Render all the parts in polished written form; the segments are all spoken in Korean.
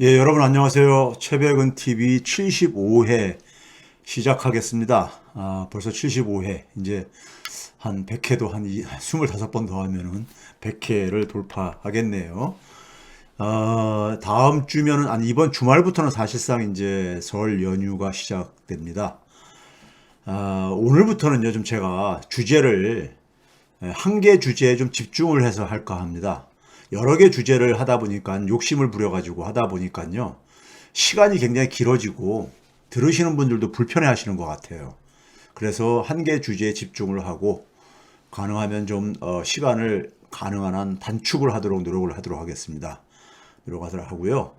예, 여러분 안녕하세요. 최백은 TV 75회 시작하겠습니다. 벌써 75회. 이제 한 100회도 한 25번 더 하면은 100회를 돌파하겠네요. 다음 주면은, 아니, 이번 주말부터는 사실상 이제 설 연휴가 시작됩니다. 오늘부터는 요즘 제가 주제를 한 개 주제에 좀 집중을 해서 할까 합니다. 여러 개 주제를 하다 보니까 욕심을 부려가지고 하다 보니까요. 시간이 굉장히 길어지고 들으시는 분들도 불편해 하시는 것 같아요. 그래서 한 개 주제에 집중을 하고 가능하면 좀 시간을 가능한 한 단축을 하도록 노력을 하도록 하겠습니다. 노력하도록 하고요.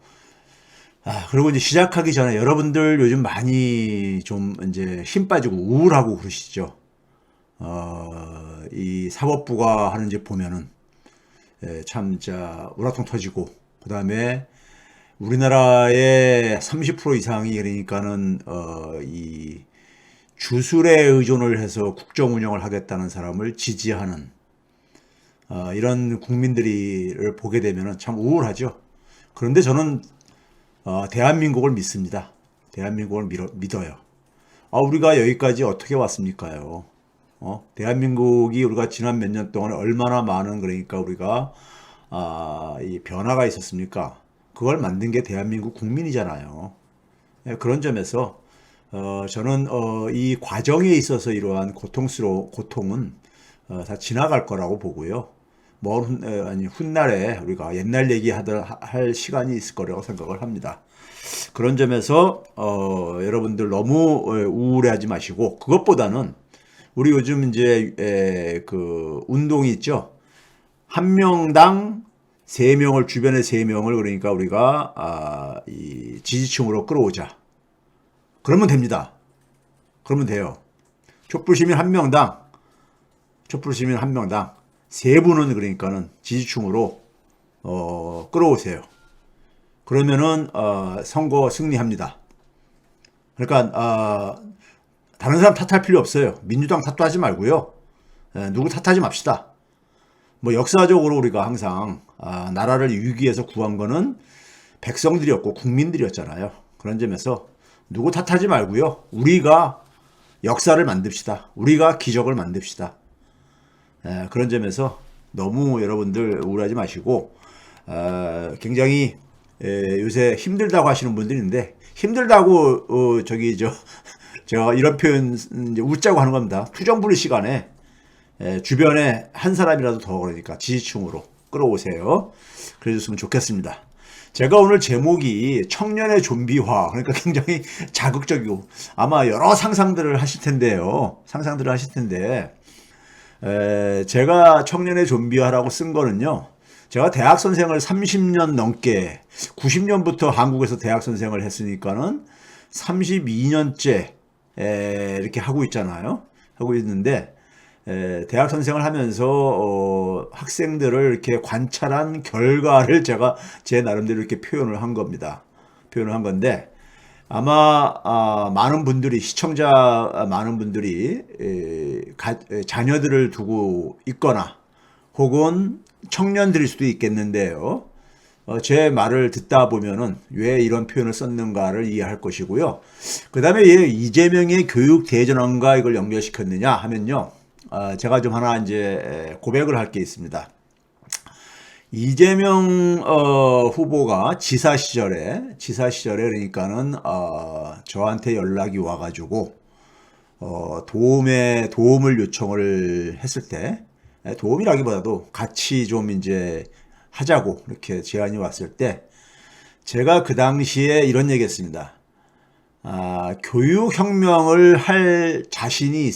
그리고 이제 시작하기 전에 여러분들 요즘 많이 좀 이제 힘 빠지고 우울하고 그러시죠. 이 사법부가 하는 집 보면은 참 진짜 우라통 터지고 그다음에 우리나라의 30% 이상이 그러니까는 이 주술에 의존을 해서 국정 운영을 하겠다는 사람을 지지하는 이런 국민들을 보게 되면은 참 우울하죠. 그런데 저는 대한민국을 믿습니다. 대한민국을 믿어요. 우리가 여기까지 어떻게 왔습니까요? 대한민국이 우리가 지난 몇 년 동안 얼마나 많은 그러니까 우리가 이 변화가 있었습니까? 그걸 만든 게 대한민국 국민이잖아요. 그런 점에서 저는 이 과정에 있어서 이러한 고통은 다 지나갈 거라고 보고요. 아니 훗날에 우리가 옛날 할 시간이 있을 거라고 생각을 합니다. 그런 점에서 여러분들 너무 우울해하지 마시고 그것보다는 우리 요즘 이제 그 운동이 있죠. 한 명당 세 명을 주변에 세 명을 그러니까 우리가 이 지지층으로 끌어오자. 그러면 됩니다. 그러면 돼요. 촛불 시민 한 명당 세 분은 그러니까는 지지층으로 끌어오세요. 그러면은 선거 승리합니다. 그러니까 다른 사람 탓할 필요 없어요. 민주당 탓도 하지 말고요. 누구 탓하지 맙시다. 뭐 역사적으로 우리가 항상 나라를 위기에서 구한 거는 백성들이었고 국민들이었잖아요. 그런 점에서 누구 탓하지 말고요. 우리가 역사를 만듭시다. 우리가 기적을 만듭시다. 그런 점에서 너무 여러분들 우울하지 마시고 굉장히 요새 힘들다고 하시는 분들이 있는데 힘들다고 제가 이런 표현 이제 웃자고 하는 겁니다. 투정부리 시간에 주변에 한 사람이라도 더 그러니까 지지층으로 끌어오세요. 그래줬으면 좋겠습니다. 제가 오늘 제목이 청년의 좀비화 그러니까 굉장히 자극적이고 아마 여러 상상들을 하실 텐데요. 제가 청년의 좀비화라고 쓴 거는요. 제가 대학 선생을 30년 넘게 90년부터 한국에서 대학 선생을 했으니까는 32년째 이렇게 하고 있잖아요. 하고 있는데 대학 선생을 하면서 학생들을 이렇게 관찰한 결과를 제가 제 나름대로 이렇게 표현을 한 겁니다. 표현을 한 건데 아마 많은 분들이 많은 분들이 자녀들을 두고 있거나 혹은 청년들일 수도 있겠는데요. 제 말을 듣다 보면은 왜 이런 표현을 썼는가를 이해할 것이고요. 그 다음에 이재명의 교육 대전환과 이걸 연결시켰느냐 하면요. 제가 좀 하나 이제 고백을 할 게 있습니다. 이재명 후보가 지사 시절에 그러니까는 저한테 연락이 와가지고 도움을 요청을 했을 때 도움이라기보다도 같이 좀 이제 하자고 이렇게 제안이 왔을 때 제가 그 당시에 이런 얘기했습니다. 교육혁명을 할 자신이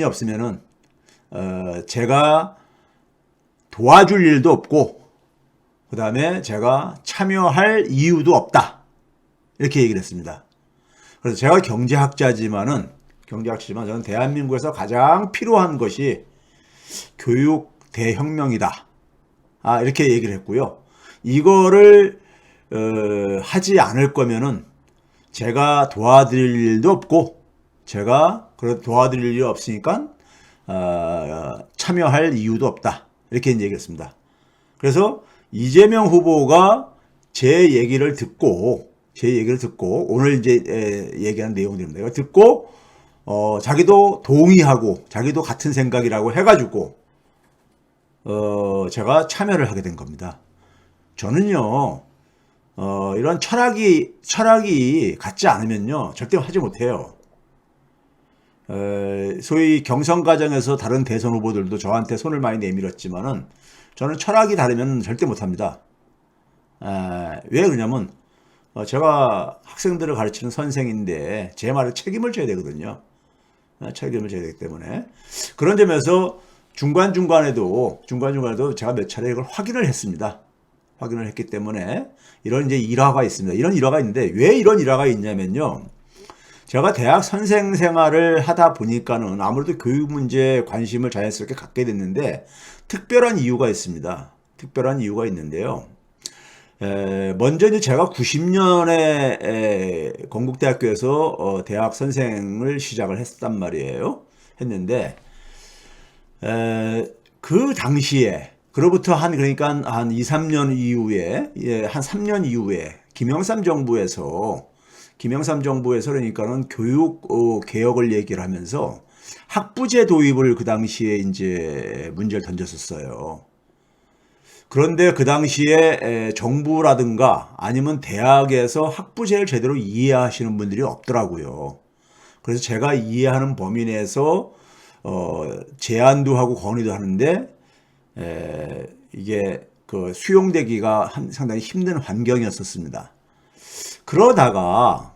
없으면은 제가 도와줄 일도 없고 그 다음에 제가 참여할 이유도 없다 이렇게 얘기를 했습니다. 그래서 제가 경제학자지만 저는 대한민국에서 가장 필요한 것이 교육 대혁명이다. 이렇게 얘기를 했고요. 이거를 하지 않을 거면은 제가 도와드릴 일도 없고 제가 도와드릴 일이 없으니까 참여할 이유도 없다. 이렇게 얘기했습니다. 그래서 이재명 후보가 제 얘기를 듣고 오늘 이제 얘기한 내용들입니다. 이거 듣고 자기도 동의하고 자기도 같은 생각이라고 해가지고 제가 참여를 하게 된 겁니다. 저는요 이런 철학이 같지 않으면요 절대 하지 못해요. 소위 경선 과정에서 다른 대선 후보들도 저한테 손을 많이 내밀었지만은 저는 철학이 다르면 절대 못합니다. 왜 그러냐면 제가 학생들을 가르치는 선생인데 제 말에 책임을 져야 되거든요. 책임을 져야 되기 때문에 그런 점에서 중간중간에도 제가 몇 차례 이걸 확인을 했습니다. 확인을 했기 때문에 이런 이제 일화가 있습니다. 이런 일화가 있는데 왜 이런 일화가 있냐면요. 제가 대학 선생 생활을 하다 보니까는 아무래도 교육 문제에 관심을 자연스럽게 갖게 됐는데 특별한 이유가 있습니다. 특별한 이유가 있는데요. 먼저 이제 제가 90년에 건국대학교에서 대학 선생을 시작을 했단 말이에요. 했는데 그 당시에 그로부터 그러니까 한 2, 3년 이후에 한 3년 이후에 김영삼 정부에서 그러니까는 교육 개혁을 얘기를 하면서 학부제 도입을 그 당시에 이제 문제를 던졌었어요. 그런데 그 당시에 정부라든가 아니면 대학에서 학부제를 제대로 이해하시는 분들이 없더라고요. 그래서 제가 이해하는 범위 내에서 제안도 하고 건의도 하는데 이게 그 수용되기가 상당히 힘든 환경이었었습니다. 그러다가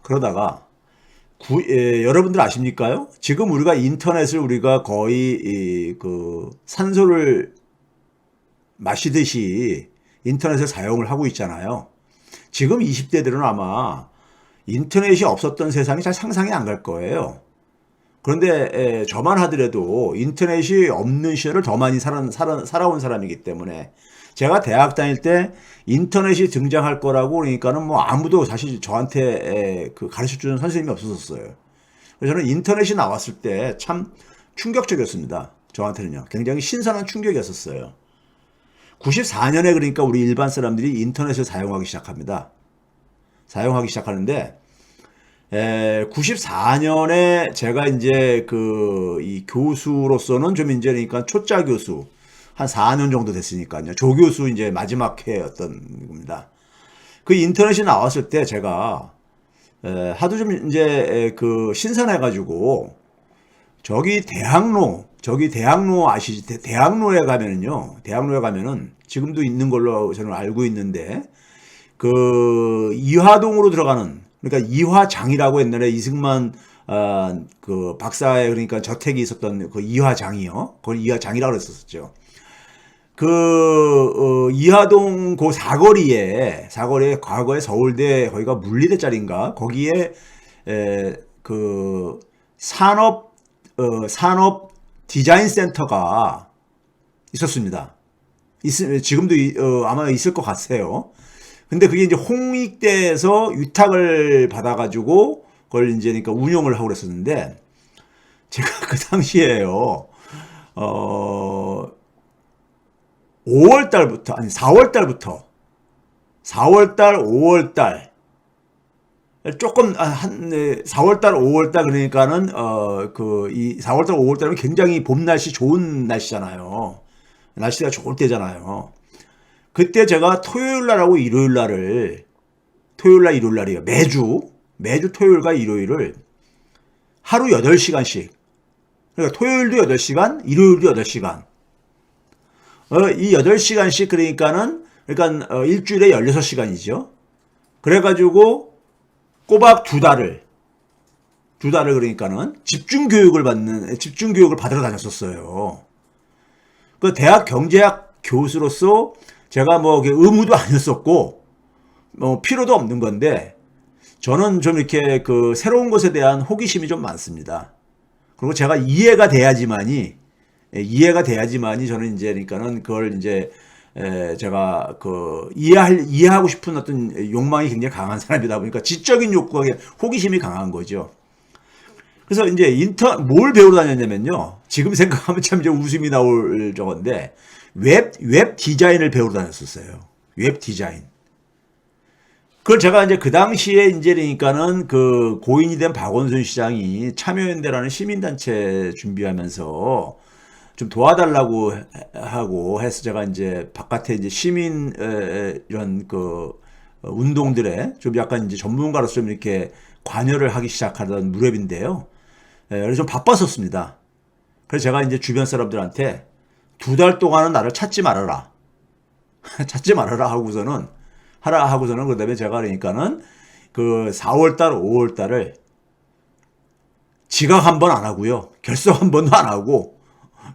여러분들 아십니까요? 지금 우리가 인터넷을 우리가 거의 그 산소를 마시듯이 인터넷을 사용을 하고 있잖아요. 지금 20대들은 아마 인터넷이 없었던 세상이 잘 상상이 안 갈 거예요. 그런데 저만 하더라도 인터넷이 없는 시절을 더 많이 살아온 사람이기 때문에 제가 대학 다닐 때 인터넷이 등장할 거라고 그러니까는 뭐 아무도 사실 저한테 그 가르쳐 주는 선생님이 없었어요. 그래서 저는 인터넷이 나왔을 때 참 충격적이었습니다. 저한테는요. 굉장히 신선한 충격이었었어요. 94년에 그러니까 우리 일반 사람들이 인터넷을 사용하기 시작합니다. 사용하기 시작하는데 94년에 제가 이제 이 교수로서는 좀 이제 그러니까 초짜 교수 한 4년 정도 됐으니까요. 조교수 이제 마지막 해였던 겁니다. 그 인터넷이 나왔을 때 제가 하도 좀 이제 그 신선해가지고 저기 대학로 아시지? 대학로에 가면은 지금도 있는 걸로 저는 알고 있는데 그 이화동으로 들어가는 그러니까 이화장이라고 옛날에 이승만 그 박사의 그러니까 저택이 있었던 그 이화장이요. 그걸 이화장이라고 그랬었죠. 이화동 그 사거리에 과거에 서울대 거기가 물리대 자리인가 거기에 그 산업 디자인 센터가 있었습니다. 지금도 아마 있을 것 같아요. 근데 그게 이제 홍익대에서 위탁을 받아가지고 그걸 이제 그러니까 운영을 하고 그랬었는데 제가 그 당시에요, 4월 달부터 5월 달 조금 4월 달 5월 달 그러니까는 이 4월 달 5월 달은 굉장히 봄 날씨 좋은 날씨잖아요. 날씨가 좋을 때잖아요. 그때 제가 토요일 날하고 일요일 날이요. 매주 토요일과 일요일을 하루 8시간씩. 그러니까 토요일도 8시간, 일요일도 8시간. 이 8시간씩 그러니까 일주일에 16시간이죠. 그래가지고 꼬박 2달을 그러니까는 집중 교육을 받으러 다녔었어요. 그 대학 경제학 교수로서 제가 뭐 의무도 아니었었고 뭐 필요도 없는 건데 저는 좀 이렇게 그 새로운 것에 대한 호기심이 좀 많습니다. 그리고 제가 이해가 돼야지만이 저는 이제 그러니까는 그걸 이제 제가 그 이해하고 싶은 어떤 욕망이 굉장히 강한 사람이다 보니까 지적인 욕구가 호기심이 강한 거죠. 그래서 이제 뭘 배우러 다녔냐면요. 지금 생각하면 참 이제 웃음이 나올 저건데 웹 디자인을 배우러 다녔었어요. 웹 디자인. 그걸 제가 이제 그 당시에 이제 그러니까는 그 고인이 된 박원순 시장이 참여연대라는 시민단체 준비하면서 좀 도와달라고 하고 해서 제가 이제 바깥에 이제 시민 이런 그 운동들에 좀 약간 이제 전문가로서 좀 이렇게 관여를 하기 시작하던 무렵인데요. 그래서 좀 바빴었습니다. 그래서 제가 이제 주변 사람들한테 2달 동안은 나를 찾지 말아라. 찾지 말아라 하고서는 하라 하고서는 그다음에 제가 그러니까는 그 4월 달, 5월 달을 지각 한 번 안 하고요. 결석 한 번도 안 하고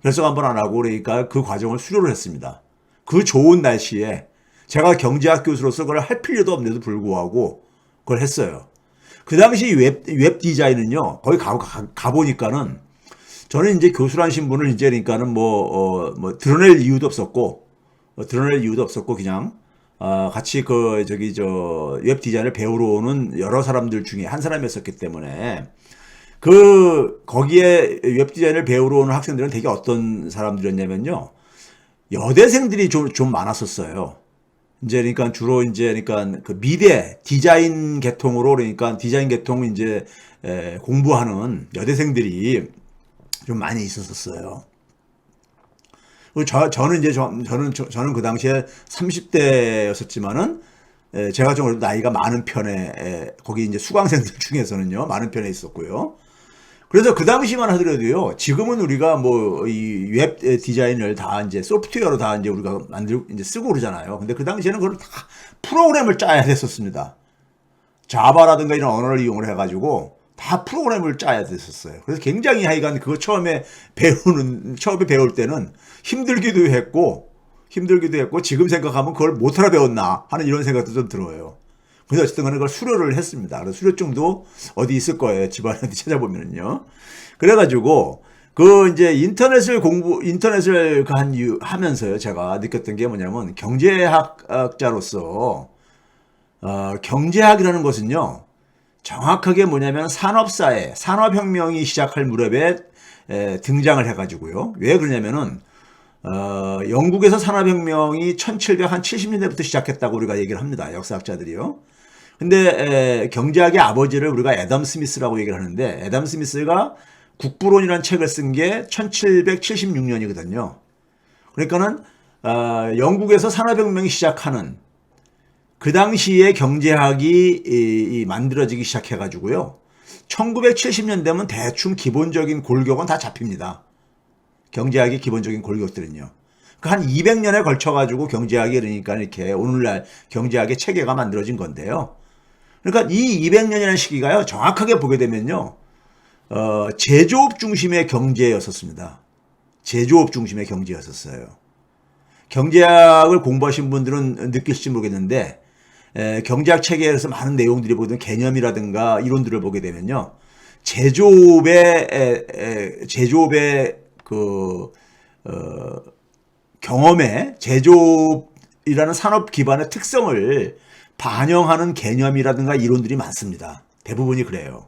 결석 한 번 안 하고 그러니까 그 과정을 수료를 했습니다. 그 좋은 날씨에 제가 경제학 교수로서 그걸 할 필요도 없는데도 불구하고 그걸 했어요. 그 당시 웹 디자인은요. 거기 가보니까는 저는 이제 교수란 신분을 이제 그러니까는 뭐 드러낼 이유도 없었고 드러낼 이유도 없었고 그냥 같이 그 저기 저 웹 디자인을 배우러 오는 여러 사람들 중에 한 사람이었었기 때문에 그 거기에 웹 디자인을 배우러 오는 학생들은 되게 어떤 사람들이었냐면요. 여대생들이 좀 많았었어요. 이제 그러니까 주로 이제 그러니까 그 미대 디자인 계통으로 그러니까 디자인 계통 이제 공부하는 여대생들이 좀 많이 있었어요. 저는 이제 저는 그 당시에 30대였었지만은 제가 좀 나이가 많은 편에 거기 이제 수강생들 중에서는요 많은 편에 있었고요. 그래서 그 당시만 하더라도요. 지금은 우리가 뭐 이 웹 디자인을 다 이제 소프트웨어로 다 이제 우리가 만들고 이제 쓰고 그러잖아요. 근데 그 당시에는 그걸 다 프로그램을 짜야 됐었습니다. 자바라든가 이런 언어를 이용을 해가지고 다 프로그램을 짜야 됐었어요. 그래서 굉장히 하여간 그거 처음에 배울 때는 힘들기도 했고 지금 생각하면 그걸 못하러 배웠나 하는 이런 생각도 좀 들어요. 근데 어쨌든 간에 그걸 수료를 했습니다. 그래서 수료증도 어디 있을 거예요. 집안에 어디 찾아보면은요. 그래가지고 그 이제 인터넷을 하면서요. 제가 느꼈던 게 뭐냐면 경제학자로서 경제학이라는 것은요. 정확하게 뭐냐면 산업혁명이 시작할 무렵에 등장을 해가지고요. 왜 그러냐면은 영국에서 산업혁명이 1770년대부터 시작했다고 우리가 얘기를 합니다. 역사학자들이요. 근데 경제학의 아버지를 우리가 애덤 스미스라고 얘기를 하는데 애덤 스미스가 국부론이라는 책을 쓴 게 1776년이거든요. 그러니까는 영국에서 산업혁명이 시작하는 그 당시에 경제학이 만들어지기 시작해가지고요. 1970년 되면 대충 기본적인 골격은 다 잡힙니다. 경제학의 기본적인 골격들은요. 한 200년에 걸쳐가지고 경제학이 그러니까 이렇게 오늘날 경제학의 체계가 만들어진 건데요. 그러니까 이 200년이라는 시기가요. 정확하게 보게 되면요. 제조업 중심의 경제였었습니다. 제조업 중심의 경제였었어요. 경제학을 공부하신 분들은 느낄지 모르겠는데 경제학 체계에서 많은 내용들이 보던 개념이라든가 이론들을 보게 되면요. 제조업의 그 경험에 제조업이라는 산업 기반의 특성을 반영하는 개념이라든가 이론들이 많습니다. 대부분이 그래요.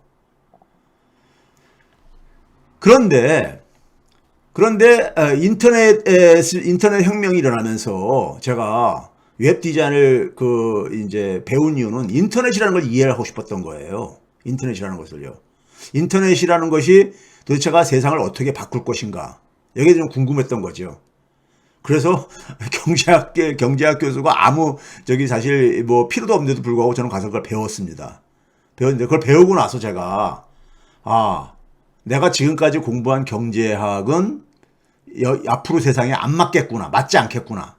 그런데 인터넷 혁명이 일어나면서 제가 웹 디자인을 이제 배운 이유는 인터넷이라는 걸 이해하고 싶었던 거예요. 인터넷이라는 것을요. 인터넷이라는 것이 도대체가 세상을 어떻게 바꿀 것인가. 여기에 좀 궁금했던 거죠. 그래서 경제학 교수가 사실 뭐 필요도 없는데도 불구하고 저는 가서 그걸 배웠습니다. 배웠는데 그걸 배우고 나서 제가 내가 지금까지 공부한 경제학은 앞으로 세상에 안 맞겠구나. 맞지 않겠구나.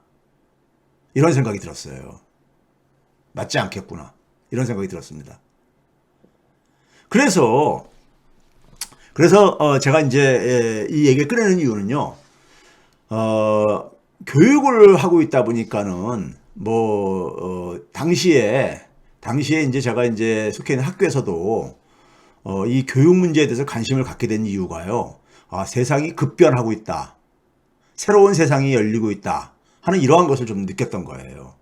이런 생각이 들었어요. 맞지 않겠구나. 이런 생각이 들었습니다. 그래서 제가 이제 이 얘기를 꺼내는 이유는요. 교육을 하고 있다 보니까는 당시에 이제 제가 이제 속해 있는 학교에서도 이 교육 문제에 대해서 관심을 갖게 된 이유가요. 세상이 급변하고 있다. 새로운 세상이 열리고 있다. 하는 이러한 것을 좀 느꼈던 거예요.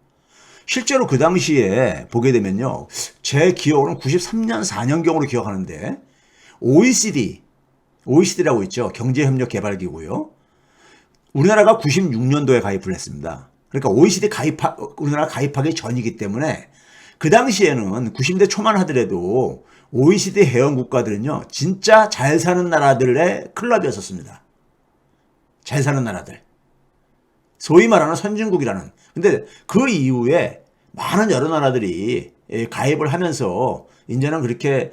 실제로 그 당시에 보게 되면요. 제 기억으로는 93년, 4년경으로 기억하는데 OECD라고 있죠. 경제협력개발기구요. 우리나라가 96년도에 가입을 했습니다. 그러니까 OECD 우리나라 가입하기 전이기 때문에 그 당시에는 90대 초만 하더라도 OECD 회원 국가들은요, 진짜 잘 사는 나라들의 클럽이었었습니다. 잘 사는 나라들. 소위 말하는 선진국이라는. 근데 그 이후에 많은 여러 나라들이 가입을 하면서 이제는 그렇게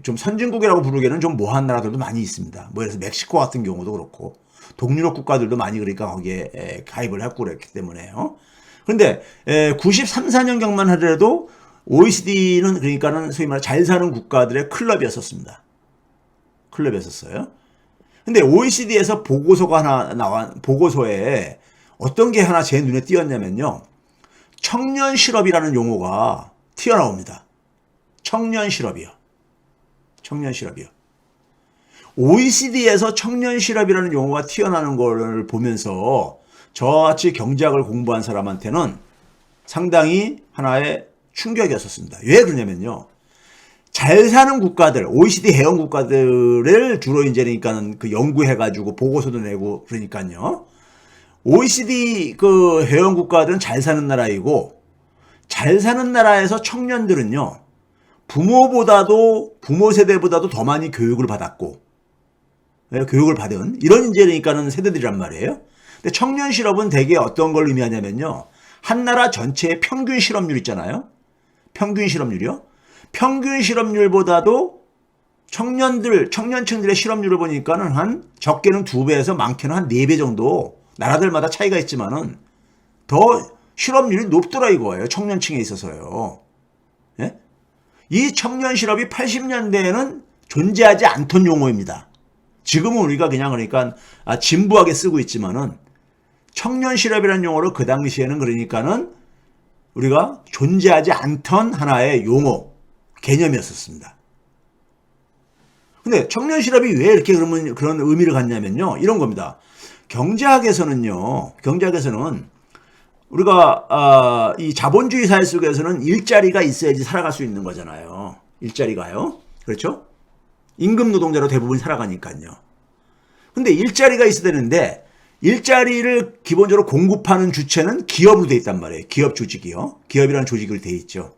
좀 선진국이라고 부르기에는 좀 모호한 나라들도 많이 있습니다. 뭐 예를 들어서 멕시코 같은 경우도 그렇고 동유럽 국가들도 많이 그러니까 거기에 가입을 하고 그랬기 때문에요. 그런데 93, 4년경만 하더라도 OECD는 그러니까는 소위 말해 잘 사는 국가들의 클럽이었었습니다. 클럽이었었어요. 근데 OECD에서 보고서가 하나 보고서에 어떤 게 하나 제 눈에 띄었냐면요. 청년 실업이라는 용어가 튀어나옵니다. 청년 실업이요. 청년 실업이요. OECD에서 청년 실업이라는 용어가 튀어나오는 걸 보면서 저같이 경제학을 공부한 사람한테는 상당히 하나의 충격이었었습니다. 왜 그러냐면요. 잘 사는 국가들, OECD 회원 국가들을 주로 이제 그러니까는 그 연구해가지고 보고서도 내고 그러니까요. OECD 그 회원 국가들은 잘 사는 나라이고 잘 사는 나라에서 청년들은요. 부모 세대보다도 더 많이 교육을 받았고 교육을 받은 이런 이제 그러니까는 세대들이란 말이에요. 근데 청년 실업은 대개 어떤 걸 의미하냐면요. 한 나라 전체의 평균 실업률 있잖아요. 평균 실업률이요. 평균 실업률보다도 청년층들의 실업률을 보니까는 한 적게는 2배에서 많게는 한 4배 정도 나라들마다 차이가 있지만은 더 실업률이 높더라 이거예요. 청년층에 있어서요. 예? 이 청년 실업이 80년대에는 존재하지 않던 용어입니다. 지금은 우리가 그냥 그러니까 진부하게 쓰고 있지만은 청년 실업이라는 용어를 그 당시에는 그러니까는 우리가 존재하지 않던 하나의 용어, 개념이었었습니다. 근데 청년 실업이 왜 이렇게 그러면 그런 의미를 갖냐면요. 이런 겁니다. 경제학에서는 우리가 이 자본주의 사회 속에서는 일자리가 있어야지 살아갈 수 있는 거잖아요. 일자리가요. 그렇죠? 임금 노동자로 대부분 살아가니까요. 근데 일자리가 있어야 되는데 일자리를 기본적으로 공급하는 주체는 기업으로 돼 있단 말이에요. 기업 조직이요. 기업이라는 조직으로 돼 있죠.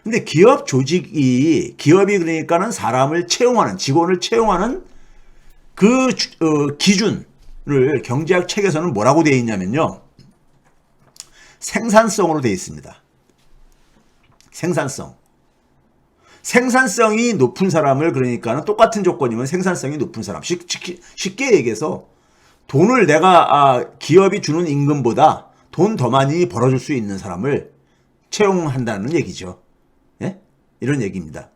근데 기업이 그러니까는 사람을 채용하는, 직원을 채용하는 그 기준을 경제학 책에서는 뭐라고 돼 있냐면요. 생산성으로 돼 있습니다. 생산성이 높은 사람을 그러니까는 똑같은 조건이면 생산성이 높은 사람. 쉽게 얘기해서 돈을 기업이 주는 임금보다 돈 더 많이 벌어줄 수 있는 사람을 채용한다는 얘기죠. 예? 이런 얘기입니다.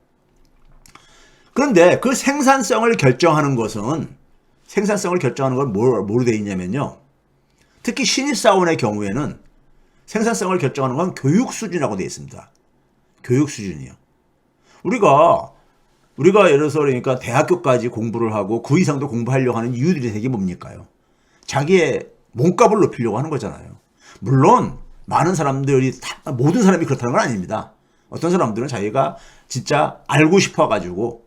그런데 그 생산성을 결정하는 건 뭐로 되어 있냐면요. 특히 신입사원의 경우에는 생산성을 결정하는 건 교육 수준이라고 되어 있습니다. 교육 수준이요. 우리가 예를 들어서 그러니까 대학교까지 공부를 하고 그 이상도 공부하려고 하는 이유들이 되게 뭡니까요? 자기의 몸값을 높이려고 하는 거잖아요. 물론 많은 사람들이 모든 사람이 그렇다는 건 아닙니다. 어떤 사람들은 자기가 진짜 알고 싶어가지고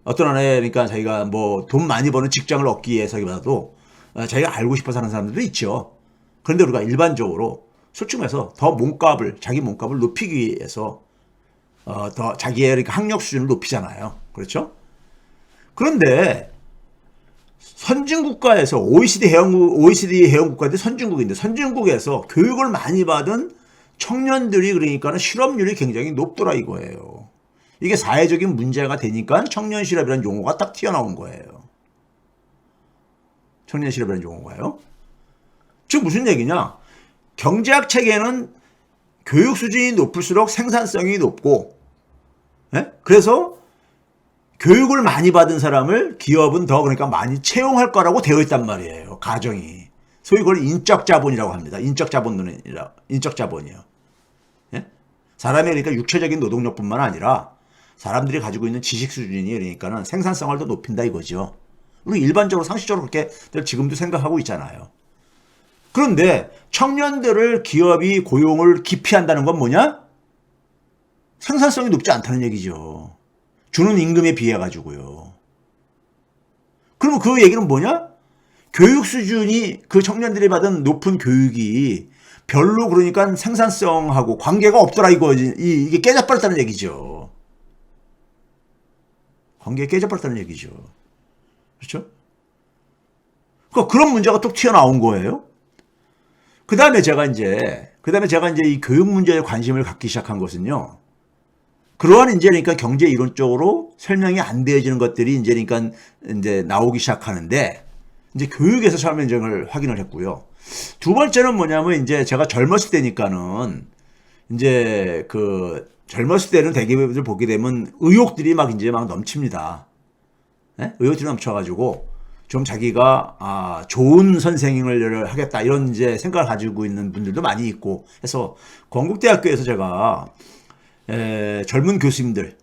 어떤 하나의 그러니까 자기가 뭐 돈 많이 버는 직장을 얻기 위해서기보다도 자기가 알고 싶어서 하는 사람들도 있죠. 그런데 우리가 일반적으로 솔직히 말해서 자기 몸값을 높이기 위해서 더 자기의 그러니까 학력 수준을 높이잖아요. 그렇죠? 그런데 선진국가에서 OECD 회원 국가들이 선진국인데 선진국에서 교육을 많이 받은 청년들이 그러니까는 실업률이 굉장히 높더라 이거예요. 이게 사회적인 문제가 되니까 청년 실업이라는 용어가 딱 튀어나온 거예요. 청년 실업이라는 용어가요. 즉 무슨 얘기냐? 경제학 체계는 교육 수준이 높을수록 생산성이 높고, 그래서 교육을 많이 받은 사람을 기업은 더 그러니까 많이 채용할 거라고 되어 있단 말이에요. 가정이. 소위 그걸 인적 자본이라고 합니다. 인적 자본이요. 사람의 그러니까 육체적인 노동력뿐만 아니라 사람들이 가지고 있는 지식 수준이 그러니까는 생산성을 더 높인다 이거죠. 우리 일반적으로 상식적으로 그렇게 지금도 생각하고 있잖아요. 그런데 청년들을 기업이 고용을 기피한다는 건 뭐냐? 생산성이 높지 않다는 얘기죠. 주는 임금에 비해 가지고요. 그럼 그 얘기는 뭐냐? 교육 수준이 그 청년들이 받은 높은 교육이 별로 그러니까 생산성하고 관계가 없더라 이게 깨져버렸다는 얘기죠. 관계가 깨져버렸다는 얘기죠. 그렇죠? 그러니까 그런 문제가 또 튀어나온 거예요. 그 다음에 제가 이제 이 교육 문제에 관심을 갖기 시작한 것은요. 그러한 이제 그러니까 경제 이론적으로 설명이 안 되어지는 것들이 이제 그러니까 이제 나오기 시작하는데 이제 교육에서 설명을 확인을 했고요. 두 번째는 뭐냐면 이제 제가 젊었을 때니까는 이제 그 젊었을 때는 대기업들 보게 되면 의욕들이 막 이제 막 넘칩니다. 네? 의욕들이 넘쳐가지고 좀 자기가 좋은 선생님을 하겠다 이런 이제 생각을 가지고 있는 분들도 많이 있고 해서 건국대학교에서 제가 젊은 교수님들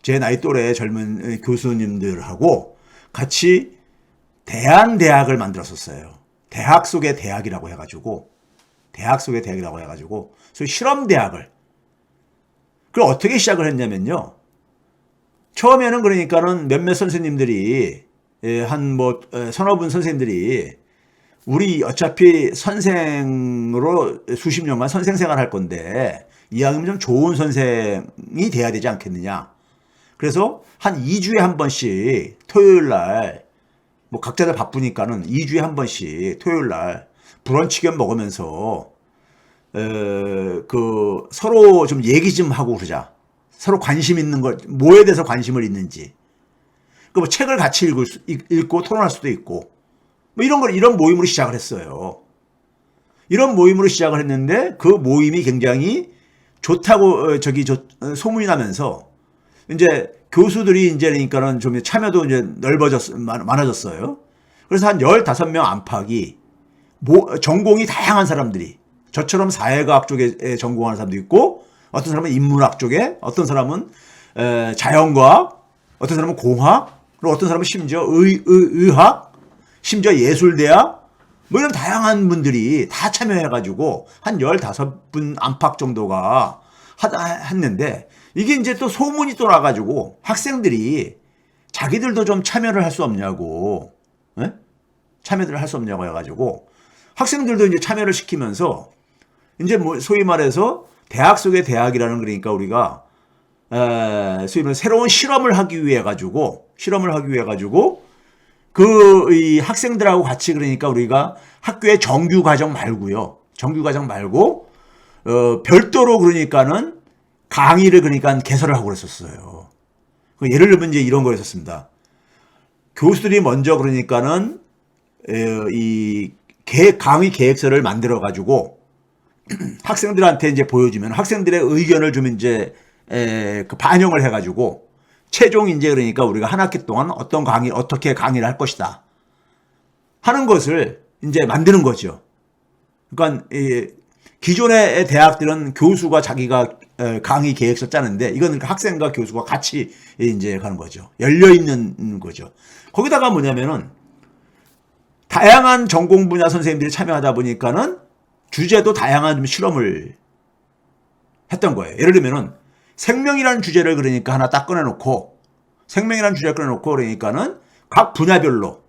제 나이 또래 젊은 교수님들하고 같이 대한대학을 만들었었어요. 대학 속의 대학이라고 해가지고 소위 실험대학을 그걸 어떻게 시작을 했냐면요. 처음에는 그러니까는 몇몇 선생님들이 한 서너 분 선생님들이 우리 어차피 선생으로 수십 년간 선생 생활 할 건데 이왕이면 좀 좋은 선생이 돼야 되지 않겠느냐. 그래서 한 2주에 한 번씩 토요일 날 각자들 바쁘니까는 2주에 한 번씩 토요일 날 브런치 겸 먹으면서 그 서로 좀 얘기 좀 하고 그러자. 서로 관심 있는 걸 뭐에 대해서 관심을 있는지. 그 책을 같이 읽고 토론할 수도 있고 이런 모임으로 시작을 했어요. 이런 모임으로 시작을 했는데 그 모임이 굉장히 좋다고 소문이 나면서 이제 교수들이 이제 그러니까는 좀 참여도 이제 많아졌어요. 그래서 한 15명 안팎이 전공이 다양한 사람들이 저처럼 사회과학 쪽에 전공하는 사람도 있고 어떤 사람은 인문학 쪽에 어떤 사람은 자연과학 어떤 사람은 공학 그리고 어떤 사람은 심지어 의학 심지어 예술대학 이런 다양한 분들이 다 참여해가지고 한 15분 안팎 정도가 했는데 이게 이제 또 소문이 또 나가지고 학생들이 자기들도 좀 참여를 할 수 없냐고 참여를 할 수 없냐고 해가지고 학생들도 이제 참여를 시키면서 이제 소위 말해서 대학 속의 대학이라는 그러니까 우리가 소위 말해서 새로운 실험을 하기 위해 가지고 이 학생들하고 같이 그러니까 우리가 학교의 정규 과정 말고요. 정규 과정 말고 별도로 그러니까는 강의를 그러니까 개설을 하고 그랬었어요. 예를 들면 이제 이런 거였었습니다. 교수들이 먼저 그러니까는 이 강의 계획서를 만들어 가지고 학생들한테 이제 보여주면 학생들의 의견을 좀 이제 반영을 해 가지고 최종 이제 그러니까 우리가 한 학기 동안 어떻게 강의를 할 것이다 하는 것을 이제 만드는 거죠. 그러니까 기존의 대학들은 교수가 자기가 강의 계획서 짜는데 이건 그러니까 학생과 교수가 같이 이제 가는 거죠. 열려 있는 거죠. 거기다가 뭐냐면은 다양한 전공 분야 선생님들이 참여하다 보니까는 주제도 다양한 실험을 했던 거예요. 예를 들면은 생명이라는 주제를 그러니까 하나 딱 꺼내놓고 그러니까는 각 분야별로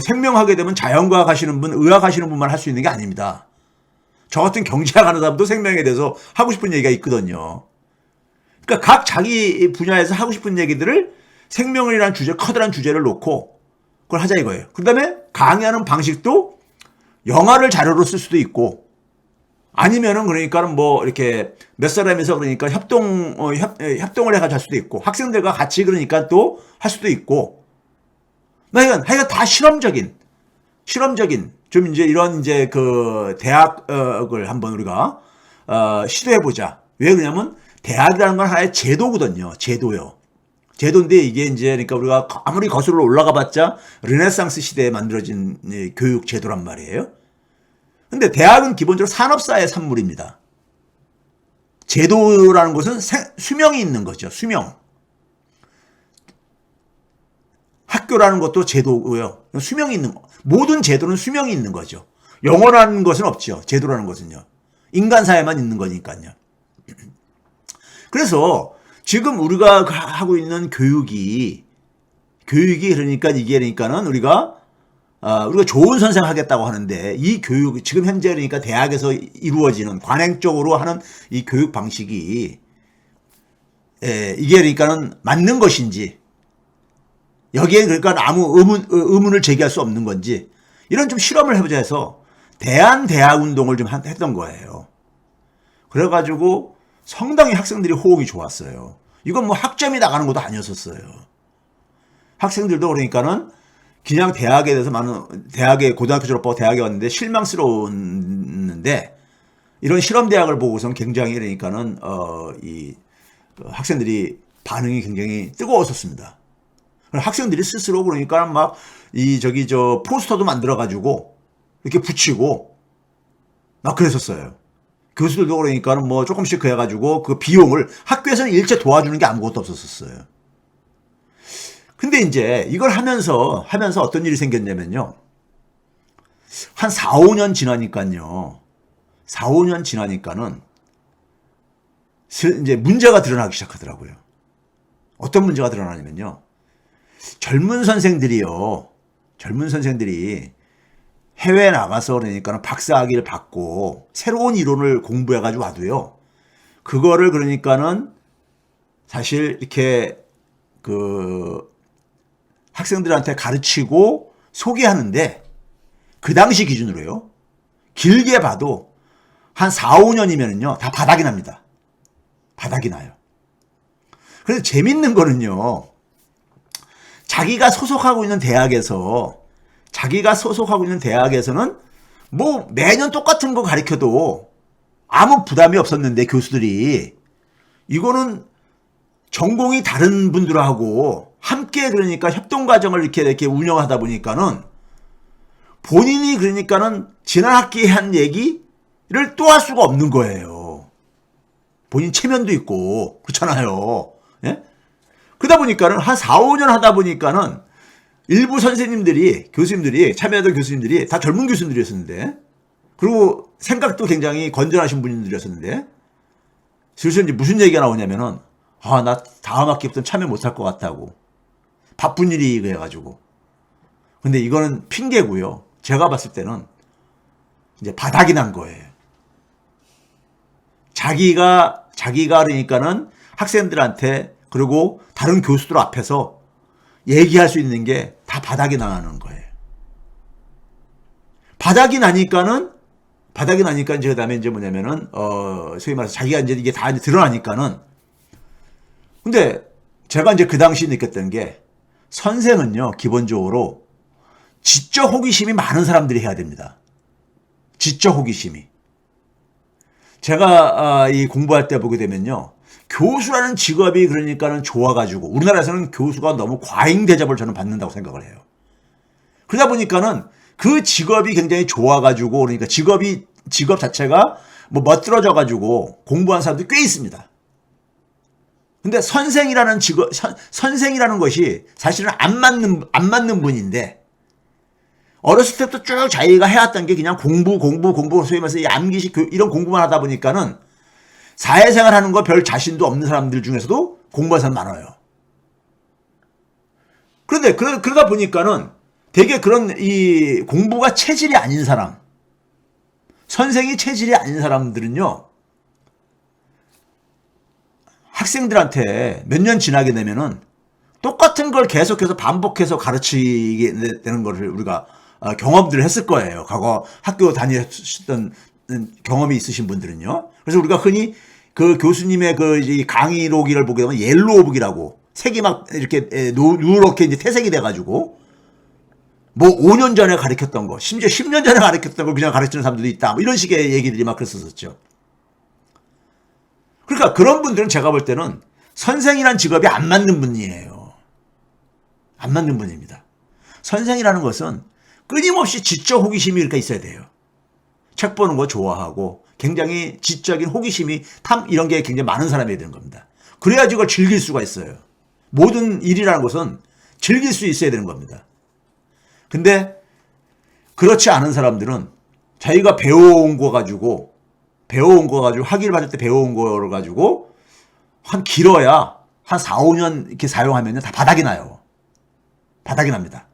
생명하게 되면 자연과학 하시는 분, 의학 하시는 분만 할 수 있는 게 아닙니다. 저 같은 경제학 하는 사람도 생명에 대해서 하고 싶은 얘기가 있거든요. 그러니까 각 자기 분야에서 하고 싶은 얘기들을 생명이라는 커다란 주제를 놓고 그걸 하자 이거예요. 그 다음에 강의하는 방식도 영화를 자료로 쓸 수도 있고 아니면은 그러니까는 이렇게 몇 사람이서 그러니까 협동을 해가지고 할 수도 있고 학생들과 같이 그러니까 또 할 수도 있고 하여간 다 실험적인 좀 이제 이런 이제 그 대학을 한번 우리가 시도해보자. 왜 그러냐면 대학이라는 건 하나의 제도거든요. 제도인데 이게 이제 그러니까 우리가 아무리 거슬러 올라가봤자 르네상스 시대에 만들어진 교육 제도란 말이에요. 근데 대학은 기본적으로 산업사의 산물입니다. 제도라는 것은 수명이 있는 거죠. 수명. 학교라는 것도 제도고요. 수명이 있는 거. 모든 제도는 수명이 있는 거죠. 영원한 것은 없죠. 제도라는 것은요. 인간사회만 있는 거니까요. 그래서 지금 우리가 하고 있는 교육이 그러니까 이게 그러니까는 우리가 우리가 좋은 선생 하겠다고 하는데 이 교육, 지금 현재 그러니까 대학에서 이루어지는 관행적으로 하는 이 교육 방식이 이게 그러니까는 맞는 것인지, 여기에 그러니까 아무 의문을 제기할 수 없는 건지, 이런 좀 실험을 해보자 해서 대한대학 운동을 좀 했던 거예요. 그래가지고 상당히 학생들이 호응이 좋았어요. 이건 뭐 학점이 나가는 것도 아니었었어요. 학생들도 그러니까는 그냥 대학에 대해서 대학에 고등학교 졸업하고 대학에 왔는데 실망스러웠는데, 이런 실험 대학을 보고선 굉장히 그러니까는 이 학생들이 반응이 굉장히 뜨거웠었습니다. 학생들이 스스로 그러니까 막 포스터도 만들어 가지고 이렇게 붙이고 막 그랬었어요. 교수들도 그러니까는 뭐 조금씩 그래가지고 그 비용을 학교에서는 일체 도와주는 게 아무것도 없었어요. 근데 이제 이걸 하면서 어떤 일이 생겼냐면요. 한 4, 5년 지나니까요. 4, 5년 지나니까는 이제 문제가 드러나기 시작하더라고요. 어떤 문제가 드러나냐면요. 젊은 선생들이 해외에 나가서 그러니까는 박사학위를 받고 새로운 이론을 공부해가지고 와도요. 그거를 그러니까는 사실 이렇게 학생들한테 가르치고 소개하는데, 그 당시 기준으로요. 길게 봐도 한 4, 5년이면은요. 다 바닥이 납니다. 바닥이 나요. 그래서 재밌는 거는요. 자기가 소속하고 있는 대학에서는 뭐 매년 똑같은 거 가르쳐도 아무 부담이 없었는데, 교수들이 이거는 전공이 다른 분들하고 함께 그러니까 협동 과정을 이렇게 운영하다 보니까는 본인이 그러니까는 지난 학기에 한 얘기를 또 할 수가 없는 거예요. 본인 체면도 있고 그렇잖아요. 예? 그러다 보니까는 한 4, 5년 하다 보니까는 일부 교수님들이 참여하던 교수님들이 다 젊은 교수님들이었는데, 그리고 생각도 굉장히 건전하신 분들이었는데, 슬슬 이제 무슨 얘기가 나오냐면은, 나 다음 학기부터는 참여 못할 것 같다고. 바쁜 일이 해가지고. 근데 이거는 핑계고요. 제가 봤을 때는 이제 바닥이 난 거예요. 자기가 그러니까는 학생들한테 그리고 다른 교수들 앞에서 얘기할 수 있는 게 다 바닥이 나는 거예요. 바닥이 나니까 이제 그다음에 이제 뭐냐면은 소위 말해서 자기가 이제 이게 다 드러나니까는. 근데 제가 이제 그 당시 느꼈던 게, 선생은요 기본적으로 지적 호기심이 많은 사람들이 해야 됩니다. 지적 호기심이. 제가 이 공부할 때 보게 되면요. 교수라는 직업이 그러니까는 좋아가지고, 우리나라에서는 교수가 너무 과잉 대접을 저는 받는다고 생각을 해요. 그러다 보니까는 그 직업이 굉장히 좋아가지고, 그러니까 직업 자체가 뭐 멋들어져가지고 공부한 사람들이 꽤 있습니다. 근데 선생이라는 것이 사실은 안 맞는 분인데, 어렸을 때부터 쭉 자기가 해왔던 게 그냥 공부, 소위 말해서 암기식 이런 공부만 하다 보니까는 사회생활 하는 거 별 자신도 없는 사람들 중에서도 공부하는 사람 많아요. 그런데 그러다 보니까는 되게 그런 이 공부가 체질이 아닌 사람, 선생이 체질이 아닌 사람들은요, 학생들한테 몇 년 지나게 되면은 똑같은 걸 계속해서 반복해서 가르치게 되는 것을 우리가 경험들을 했을 거예요. 과거 학교 다니셨던 경험이 있으신 분들은요. 그래서 우리가 흔히 그 교수님의 강의록을 보게 되면 옐로우북이라고 색이 막 이렇게 누렇게 이제 퇴색이 돼가지고 뭐 5년 전에 가르쳤던 거, 심지어 10년 전에 가르쳤던 걸 그냥 가르치는 사람들도 있다. 뭐 이런 식의 얘기들이 막 그랬었죠. 그러니까 그런 분들은 제가 볼 때는 선생이란 직업이 안 맞는 분이에요. 안 맞는 분입니다. 선생이라는 것은 끊임없이 지적 호기심이 이렇게 있어야 돼요. 책 보는 거 좋아하고 굉장히 지적인 호기심이 이런 게 굉장히 많은 사람이 되는 겁니다. 그래야지 이걸 즐길 수가 있어요. 모든 일이라는 것은 즐길 수 있어야 되는 겁니다. 근데 그렇지 않은 사람들은 자기가 배워온 거 가지고 학위를 받을 때 배워온 거를 가지고 길어야 한 4, 5년 이렇게 사용하면 다 바닥이 나요. 바닥이 납니다.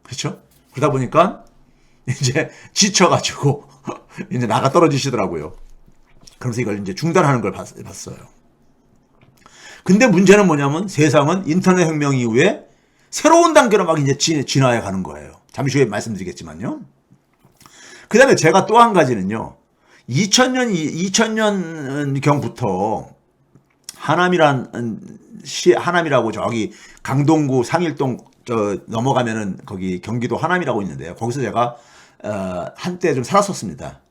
그렇죠? 그러다 보니까 이제 지쳐가지고 이제 나가 떨어지시더라고요. 그러면서 이걸 이제 중단하는 걸 봤어요. 근데 문제는 뭐냐면 세상은 인터넷 혁명 이후에 새로운 단계로 막 이제 진화해 가는 거예요. 잠시 후에 말씀드리겠지만요. 그 다음에 제가 또 한 가지는요. 2000년경부터 하남이라고 저기 강동구 상일동 넘어가면은 거기 경기도 하남이라고 있는데요. 거기서 제가 한때 좀 살았었습니다.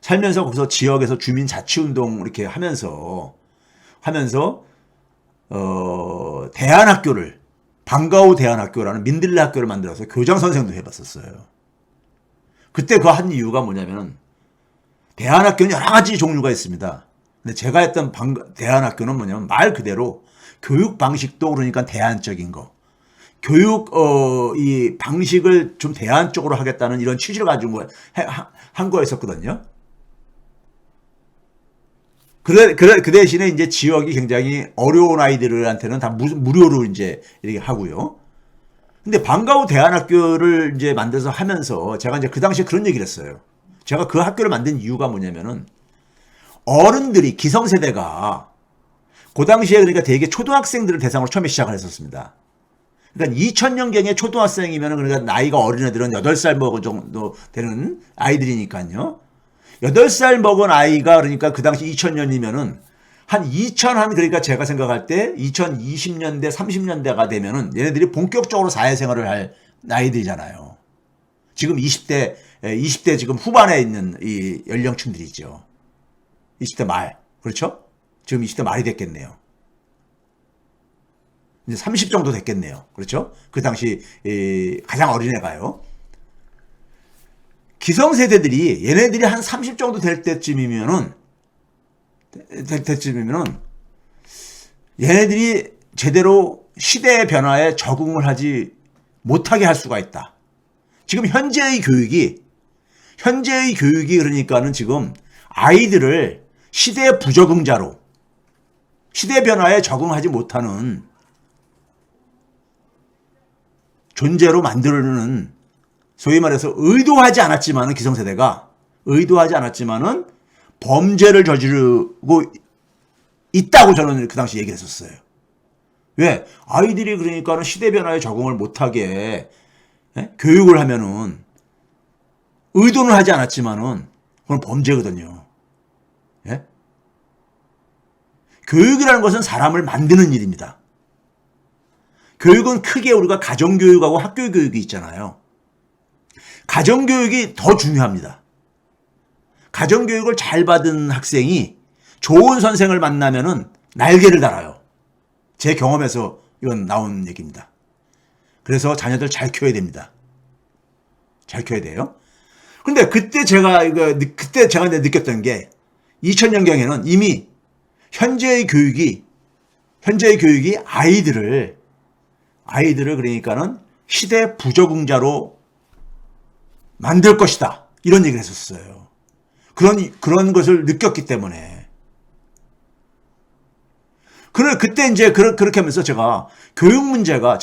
살면서 거기서 지역에서 주민 자치운동 이렇게 하면서 대안학교를 방과후 대안학교라는 민들레 학교를 만들어서 교장 선생도 해봤었어요. 그때 그 한 이유가 뭐냐면은 대안학교는 여러 가지 종류가 있습니다. 근데 제가 했던 대안학교는 뭐냐면 말 그대로 교육 방식도 그러니까 대안적인 거. 교육 이 방식을 좀 대안적으로 하겠다는 이런 취지를 가지고 한 거였었거든요. 그 대신에 이제 지역이 굉장히 어려운 아이들한테는 다 무료로 이제 이렇게 하고요. 근데 방과후 대안학교를 이제 만들어서 하면서 제가 이제 그 당시에 그런 얘기를 했어요. 제가 그 학교를 만든 이유가 뭐냐면은 어른들이 기성세대가 그 당시에 그러니까 되게 초등학생들을 대상으로 처음에 시작을 했었습니다. 그러니까 2000년경에 초등학생이면 그러니까 나이가 어린 애들은 8살 먹은 정도 되는 아이들이니까요. 8살 먹은 아이가 그러니까 그 당시 2000년이면은 그러니까 제가 생각할 때 2020년대 30년대가 되면은 얘네들이 본격적으로 사회생활을 할 나이들이잖아요. 지금 20대 지금 후반에 있는 이 연령층들이죠. 20대 말. 그렇죠? 지금 20대 말이 됐겠네요. 이제 30 정도 됐겠네요. 그렇죠? 그 당시 가장 어린 애가요. 기성세대들이 얘네들이 한 30 정도 될 때쯤이면은 얘네들이 제대로 시대의 변화에 적응을 하지 못하게 할 수가 있다. 지금 현재의 교육이 그러니까는 지금 아이들을 시대 부적응자로 시대 변화에 적응하지 못하는 존재로 만들어내는 소위 말해서 의도하지 않았지만은 범죄를 저지르고 있다고 저는 그 당시 얘기를 했었어요. 왜? 아이들이 그러니까는 시대 변화에 적응을 못하게 교육을 하면은 의도는 하지 않았지만은 그건 범죄거든요. 예? 교육이라는 것은 사람을 만드는 일입니다. 교육은 크게 우리가 가정교육하고 학교교육이 있잖아요. 가정교육이 더 중요합니다. 가정교육을 잘 받은 학생이 좋은 선생을 만나면은 날개를 달아요. 제 경험에서 이건 나온 얘기입니다. 그래서 자녀들 잘 키워야 됩니다. 잘 키워야 돼요. 근데 그때 제가 느꼈던 게 2000년경에는 이미 현재의 교육이 아이들을 그러니까는 시대 부적응자로 만들 것이다. 이런 얘기를 했었어요. 그런 것을 느꼈기 때문에. 그때 이제 그렇게 하면서 제가 교육 문제가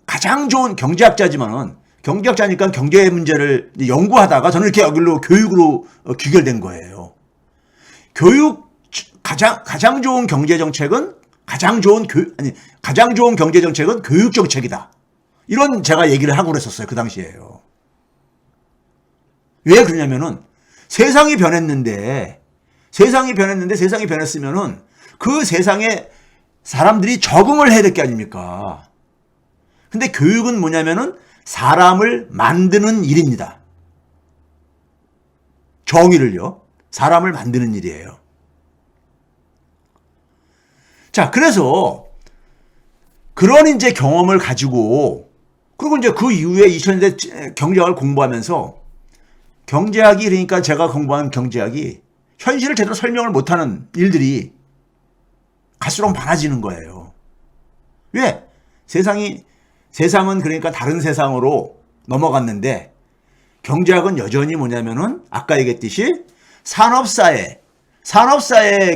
가장 좋은 경제학자니까 경제 문제를 연구하다가 저는 이렇게 여기로 교육으로 귀결된 거예요. 가장 좋은 경제 정책은 가장 좋은 경제 정책은 교육 정책이다. 이런 제가 얘기를 하고 그랬었어요. 그 당시에요. 왜 그러냐면은 세상이 변했으면은 그 세상에 사람들이 적응을 해야 될 게 아닙니까? 근데 교육은 뭐냐면은 사람을 만드는 일입니다. 정의를요. 사람을 만드는 일이에요. 자, 그래서 그런 이제 경험을 가지고 그리고 이제 그 이후에 2000년대 경제학을 공부하면서 경제학이 그러니까 제가 공부한 경제학이 현실을 제대로 설명을 못하는 일들이 갈수록 많아지는 거예요. 왜? 세상은 그러니까 다른 세상으로 넘어갔는데 경제학은 여전히 뭐냐면은 아까 얘기했듯이 산업사회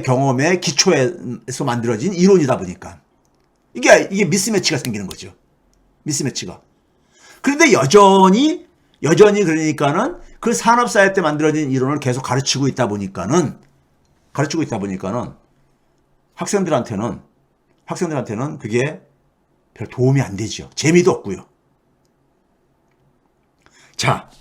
경험의 기초에서 만들어진 이론이다 보니까 이게 미스매치가 생기는 거죠. 미스매치가. 그런데 여전히 그러니까는 그 산업사회 때 만들어진 이론을 계속 가르치고 있다 보니까는 학생들한테는 그게 별 도움이 안 되죠. 재미도 없고요. 자,